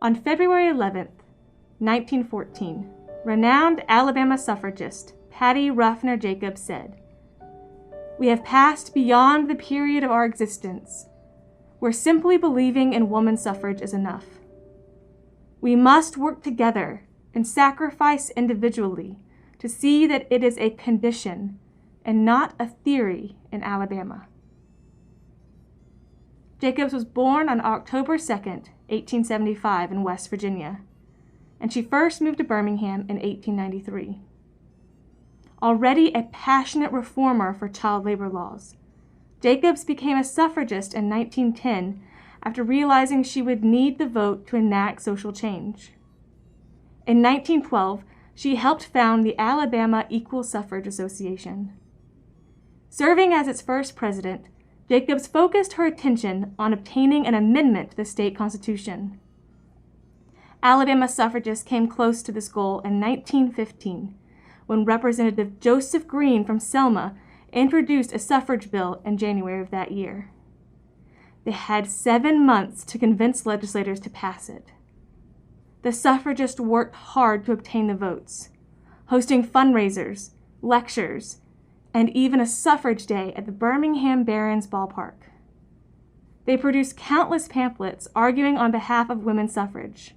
On February 11th, 1914, renowned Alabama suffragist Patty Ruffner Jacobs said, "We have passed beyond the period of our existence where simply believing in woman suffrage is enough. We must work together and sacrifice individually to see that it is a condition and not a theory in Alabama." Jacobs was born on October 2nd, 1875 in West Virginia, and she first moved to Birmingham in 1893. Already a passionate reformer for child labor laws, Jacobs became a suffragist in 1910 after realizing she would need the vote to enact social change. In 1912, she helped found the Alabama Equal Suffrage Association. Serving as its first president, Jacobs focused her attention on obtaining an amendment to the state constitution. Alabama suffragists came close to this goal in 1915, when Representative Joseph Green from Selma introduced a suffrage bill in January of that year. They had 7 months to convince legislators to pass it. The suffragists worked hard to obtain the votes, hosting fundraisers, lectures, and even a suffrage day at the Birmingham Barons ballpark. They produced countless pamphlets arguing on behalf of women's suffrage.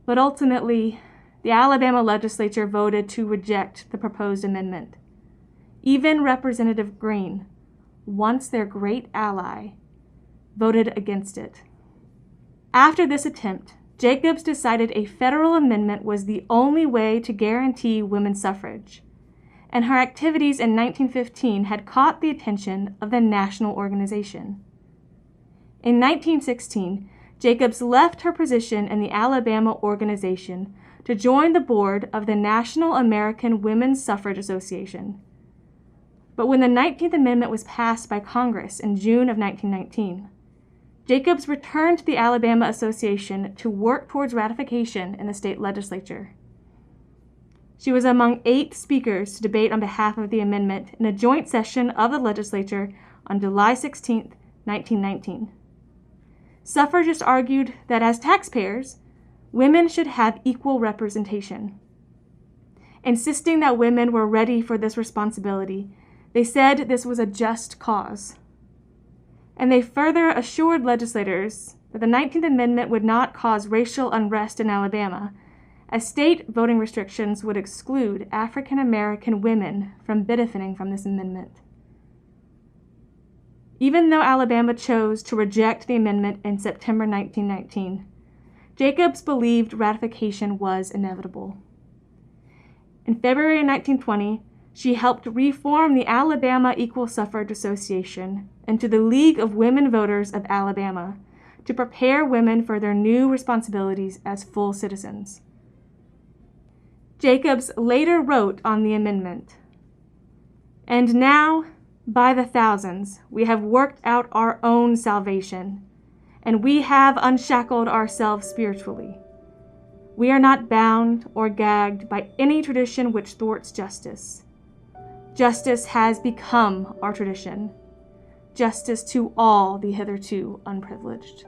But ultimately, the Alabama legislature voted to reject the proposed amendment. Even Representative Green, once their great ally, voted against it. After this attempt, Jacobs decided a federal amendment was the only way to guarantee women's suffrage, and her activities in 1915 had caught the attention of the national organization. In 1916, Jacobs left her position in the Alabama organization to join the board of the National American Women's Suffrage Association. But when the 19th Amendment was passed by Congress in June of 1919, Jacobs returned to the Alabama Association to work towards ratification in the state legislature. She was among 8 speakers to debate on behalf of the amendment in a joint session of the legislature on July 16, 1919. Suffragists argued that as taxpayers, women should have equal representation. Insisting that women were ready for this responsibility, they said this was a just cause. And they further assured legislators that the 19th Amendment would not cause racial unrest in Alabama, as state voting restrictions would exclude African American women from benefiting from this amendment. Even though Alabama chose to reject the amendment in September 1919, Jacobs believed ratification was inevitable. In February 1920, she helped reform the Alabama Equal Suffrage Association into the League of Women Voters of Alabama to prepare women for their new responsibilities as full citizens. Jacobs later wrote on the amendment, "And now, by the thousands, we have worked out our own salvation, and we have unshackled ourselves spiritually. We are not bound or gagged by any tradition which thwarts justice. Justice has become our tradition, justice to all the hitherto unprivileged."